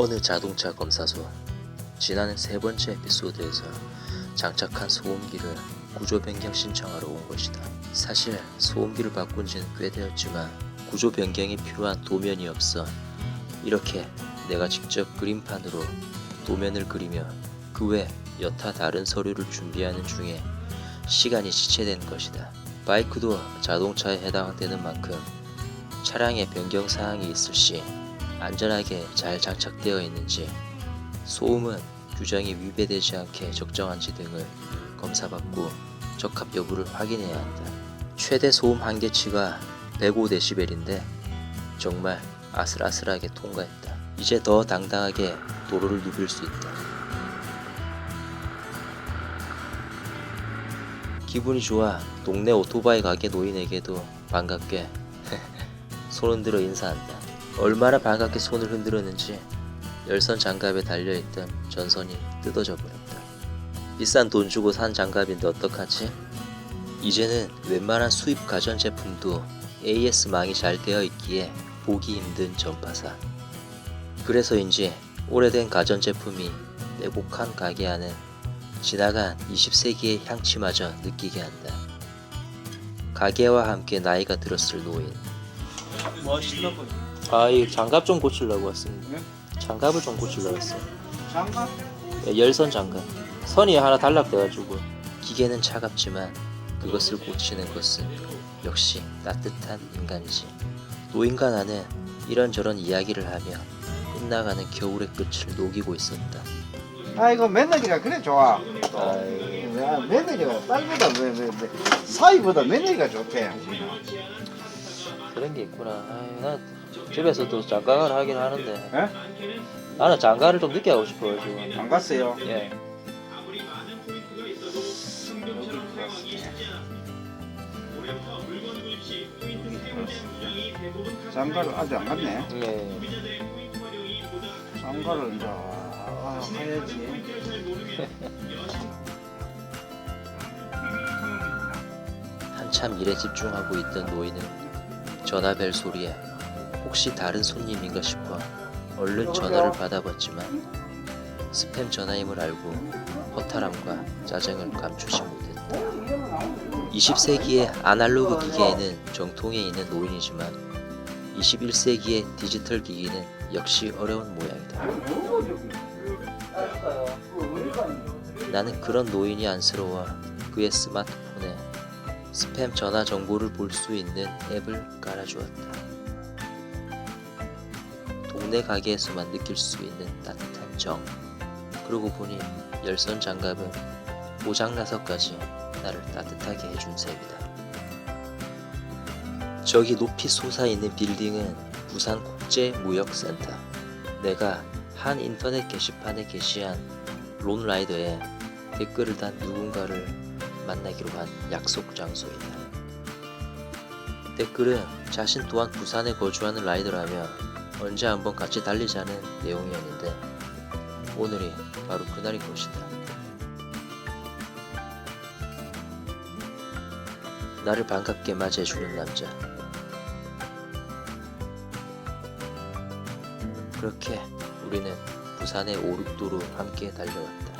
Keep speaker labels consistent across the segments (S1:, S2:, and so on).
S1: 어느 자동차 검사소. 지난 3번째 에피소드에서 장착한 소음기를 구조 변경 신청하러 온 것이다. 사실 소음기를 바꾼 지는 꽤 되었지만 구조 변경이 필요한 도면이 없어 이렇게 내가 직접 그림판으로 도면을 그리며 그 외 여타 다른 서류를 준비하는 중에 시간이 지체된 것이다. 바이크도 자동차에 해당되는 만큼 차량에 변경사항이 있을 시 안전하게 잘 장착되어 있는지, 소음은 규정이 위배되지 않게 적정한지 등을 검사받고 적합 여부를 확인해야 한다. 최대 소음 한계치가 105dB인데 정말 아슬아슬하게 통과했다. 이제 더 당당하게 도로를 누빌 수 있다. 기분이 좋아 동네 오토바이 가게 노인에게도 반갑게 손 흔들어 인사한다. 얼마나 반갑게 손을 흔들었는지 열선 장갑에 달려있던 전선이 뜯어져 버렸다. 비싼 돈 주고 산 장갑인데 어떡하지? 이제는 웬만한 수입 가전제품도 AS망이 잘 되어 있기에 보기 힘든 전파사. 그래서인지 오래된 가전제품이 빼곡한 가게 안은 지나간 20세기의 향취마저 느끼게 한다. 가게와 함께 나이가 들었을 노인.
S2: 뭐 하시려고?
S1: 이 장갑 좀 고치려고 왔습니다.
S2: 네?
S1: 장갑을 좀 고치려고 했어요.
S2: 장갑?
S1: 열선 장갑. 선이 하나 단락돼가지고. 기계는 차갑지만 그것을 고치는 것은 역시 따뜻한 인간이지. 노인과 나는 이런저런 이야기를 하며 끝나가는 겨울의 끝을 녹이고 있었다.
S2: 아이고 며느리가 그래 좋아. 야, 며느리가 딸보다 왜 사이보다 며느리가 좋대.
S1: 그런 게 있구나. 나 집에서도 장가를 하긴 하는데
S2: 에?
S1: 나는 장가를 좀 늦게 하고 싶어요 지금.
S2: 안 갔어요?
S1: 예.
S2: 장가를 아직 안 갔네.
S1: 예.
S2: 장가를 이제 가야지.
S1: 한참 일에 집중하고 있던 노인은 전화벨 소리에 혹시 다른 손님인가 싶어 얼른 전화를 받아봤지만 스팸 전화임을 알고 허탈함과 짜증을 감추지 못했다. 20세기의 아날로그 기계에는 정통해 있는 노인이지만 21세기의 디지털 기기는 역시 어려운 모양이다. 나는 그런 노인이 안쓰러워 그의 스마트폰에 스팸 전화 정보를 볼 수 있는 앱을 깔아주었다. 동네 가게에서만 느낄 수 있는 따뜻한 정. 그러고 보니 열선 장갑은 고장나서까지 나를 따뜻하게 해준 셈이다. 저기 높이 솟아있는 빌딩은 부산국제무역센터. 내가 한 인터넷 게시판에 게시한 론라이더에 댓글을 단 누군가를 만나기로 한 약속 장소이다. 댓글은 자신 또한 부산에 거주하는 라이더라며 언제 한번 같이 달리자는 내용이었는데 오늘이 바로 그날인 것이다. 나를 반갑게 맞이해주는 남자. 그렇게 우리는 부산의 오륙도로 함께 달려왔다.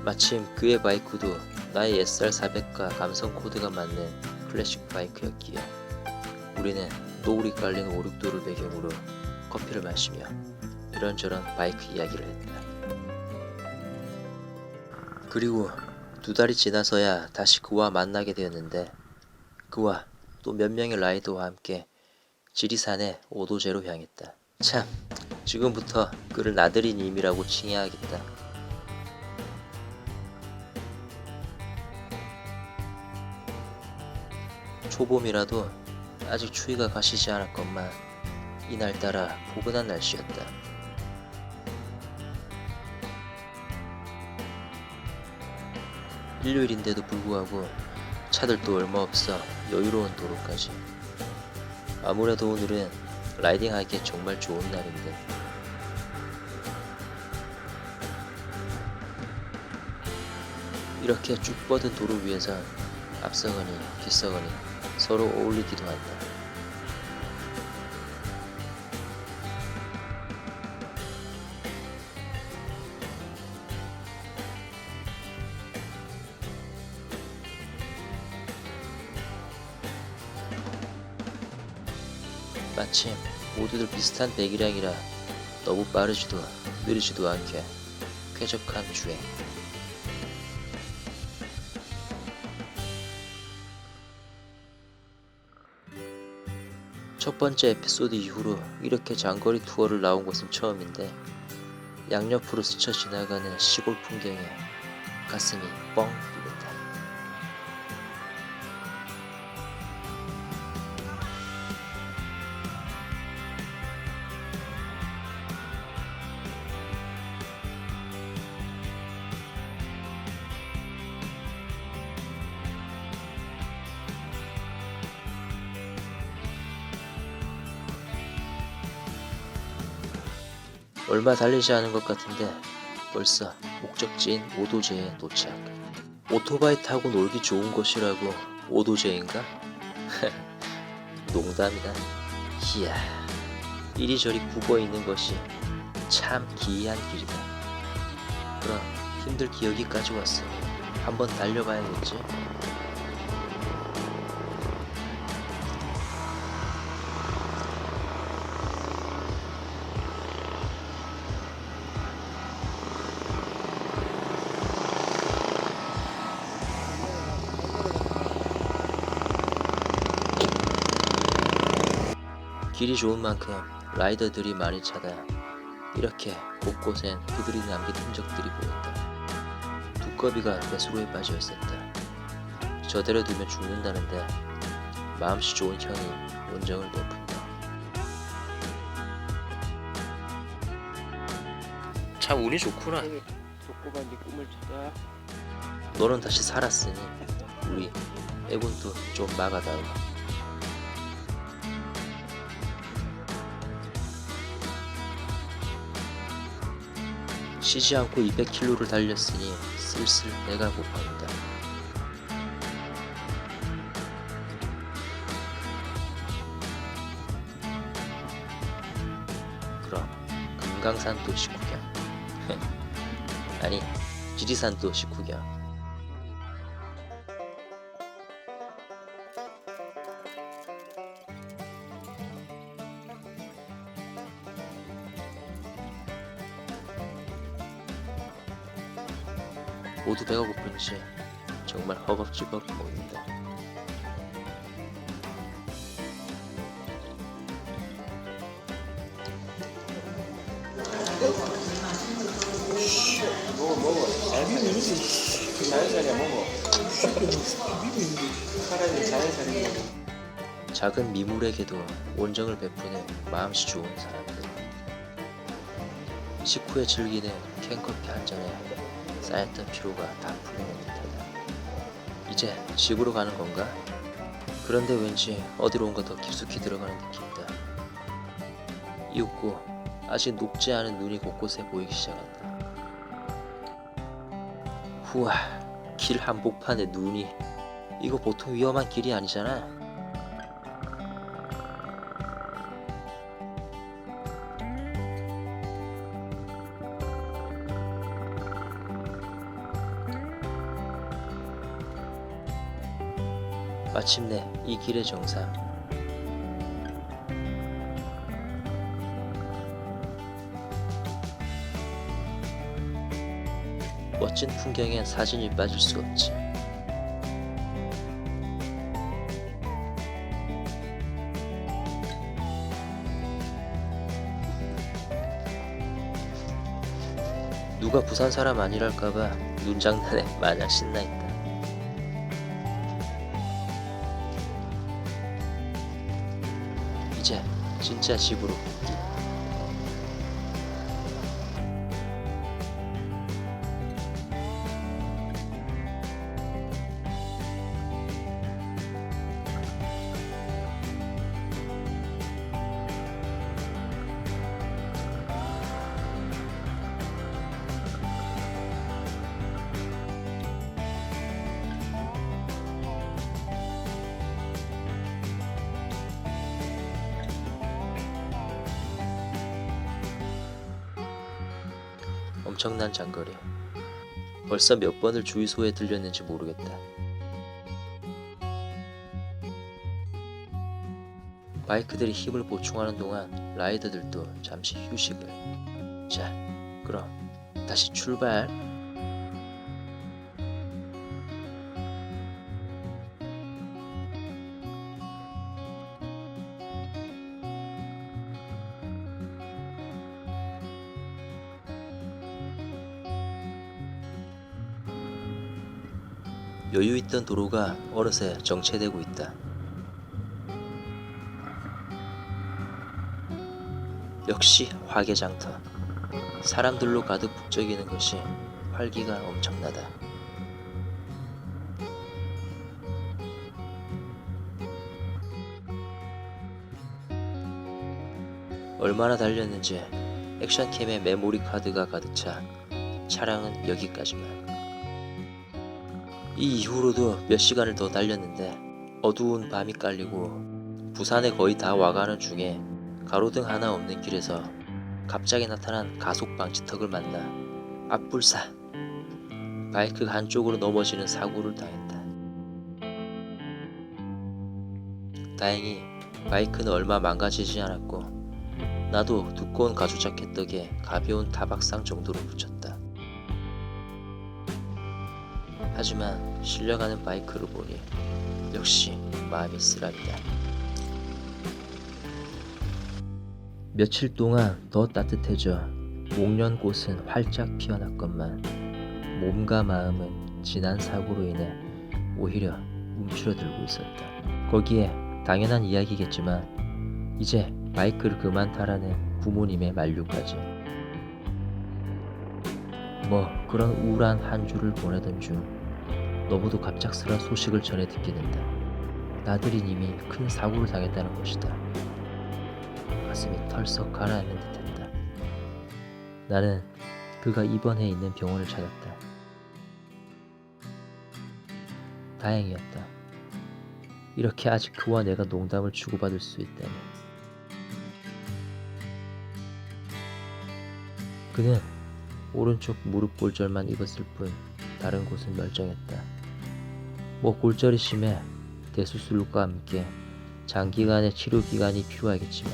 S1: 마침 그의 바이크도 나의 SR400과 감성 코드가 맞는 클래식 바이크였기에 우리는 노을이 깔린 오륙도를 배경으로 커피를 마시며 이런저런 바이크 이야기를 했다. 그리고 2달이 지나서야 다시 그와 만나게 되었는데 그와 또 몇 명의 라이더와 함께 지리산의 오도제로 향했다. 참, 지금부터 그를 나들이님이라고 칭해야겠다. 초봄이라도 아직 추위가 가시지 않았건만 이날따라 포근한 날씨였다. 일요일인데도 불구하고 차들도 얼마 없어 여유로운 도로까지. 아무래도 오늘은 라이딩하기에 정말 좋은 날인데 이렇게 쭉 뻗은 도로 위에서 앞서거니 뒤서거니 서로 어울리기도 한다. 마침 모두들 비슷한 배기량이라 너무 빠르지도 느리지도 않게 쾌적한 주행. 첫 번째 에피소드 이후로 이렇게 장거리 투어를 나온 것은 처음인데 양옆으로 스쳐 지나가는 시골 풍경에 가슴이 뻥 뚫린다. 얼마 달리지 않은 것 같은데 벌써 목적지인 오도제에 도착. 오토바이 타고 놀기 좋은 곳이라고 오도제인가? 농담이다. 이야, 이리저리 굽어 있는 것이 참 기이한 길이다. 그럼 힘들게 여기까지 왔으니 한번 달려봐야겠지. 길이 좋은 만큼 라이더들이 많이 차다 이렇게 곳곳엔 그들이 남긴 흔적들이 보인다. 두꺼비가 배수로에 빠져 있었다. 저대로 두면 죽는다는데 마음씨 좋은 형이 온정을 베푼다. 참 운이 좋구나.
S3: 족구가 네 꿈을 찾아.
S1: 너는 다시 살았으니 우리 애군도 좀 막아다오. 쉬지 않고 200km를 달렸으니 슬슬 배가 고파온다. 그럼 금강산도 식후경 아니 지리산도 식후경. 모두 배가 고픈지 정말 허겁지겁 먹는다.
S2: 먹어. 자연산이야 먹어. 살아야 자연산이야.
S1: 작은 미물에게도 온정을 베푸는 마음씨 좋은 사람들. 식후에 즐기는 캔커피 한 잔에 쌓였던 피로가 다 풀리는 듯하다. 이제 집으로 가는 건가? 그런데 왠지 어디론가 더 깊숙이 들어가는 느낌이다. 이윽고 아직 녹지 않은 눈이 곳곳에 보이기 시작한다. 후와, 길 한복판에 눈이. 이거 보통 위험한 길이 아니잖아. 마침내 이 길의 정상. 멋진 풍경엔 사진이 빠질 수 없지. 누가 부산 사람 아니랄까봐 눈장난에 마냥 신나있다. 이제 진짜 집으로 복귀. 엄청난 장거리. 벌써 몇 번을 주유소에 들렸는지 모르겠다. 바이크들이 힘을 보충하는 동안 라이더들도 잠시 휴식을. 자, 그럼 다시 출발. 여유 있던 도로가 어느새 정체되고 있다. 역시 화개장터. 사람들로 가득 북적이는 것이 활기가 엄청나다. 얼마나 달렸는지 액션캠에 메모리 카드가 가득 차 차량은 여기까지만. 이 이후로도 몇 시간을 더 달렸는데 어두운 밤이 깔리고 부산에 거의 다 와가는 중에 가로등 하나 없는 길에서 갑자기 나타난 가속 방지턱을 만나 앞불사 바이크가 한쪽으로 넘어지는 사고를 당했다. 다행히 바이크는 얼마 망가지지 않았고 나도 두꺼운 가죽 자켓 덕에 가벼운 타박상 정도로 붙였다. 하지만 실려가는 바이크를 보니 역시 마음이 쓰라리다. 며칠 동안 더 따뜻해져 목련꽃은 활짝 피어났건만 몸과 마음은 지난 사고로 인해 오히려 움츠러들고 있었다. 거기에 당연한 이야기겠지만 이제 바이크를 그만 타라는 부모님의 만류까지. 뭐 그런 우울한 한 주를 보내던 중 너무도 갑작스러운 소식을 전해 듣게 된다. 나들이 이미 큰 사고를 당했다는 것이다. 가슴이 털썩 가라앉는 듯했다. 나는 그가 입원해 있는 병원을 찾았다. 다행이었다. 이렇게 아직 그와 내가 농담을 주고받을 수 있다니. 그는 오른쪽 무릎 골절만 입었을 뿐 다른 곳은 멀쩡했다. 뭐 골절이 심해 대수술과 함께 장기간의 치료 기간이 필요하겠지만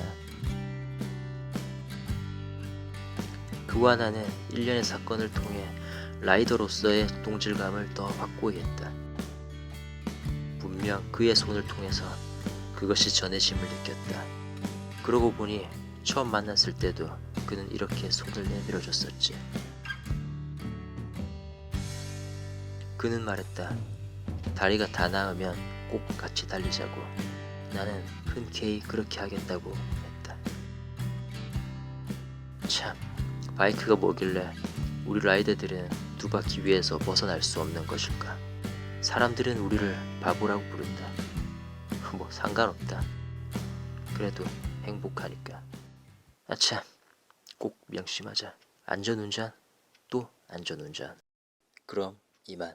S1: 그와 나는 일련의 사건을 통해 라이더로서의 동질감을 더 확고히 했다. 분명 그의 손을 통해서 그것이 전해짐을 느꼈다. 그러고 보니 처음 만났을 때도 그는 이렇게 손을 내밀어줬었지. 그는 말했다. 다리가 다 나으면 꼭 같이 달리자고. 나는 흔쾌히 그렇게 하겠다고 했다. 참, 바이크가 뭐길래 우리 라이더들은 두 바퀴 위에서 벗어날 수 없는 것일까? 사람들은 우리를 바보라고 부른다. 뭐 상관없다. 그래도 행복하니까. 아참, 꼭 명심하자. 안전운전 또 안전운전. 그럼 이만.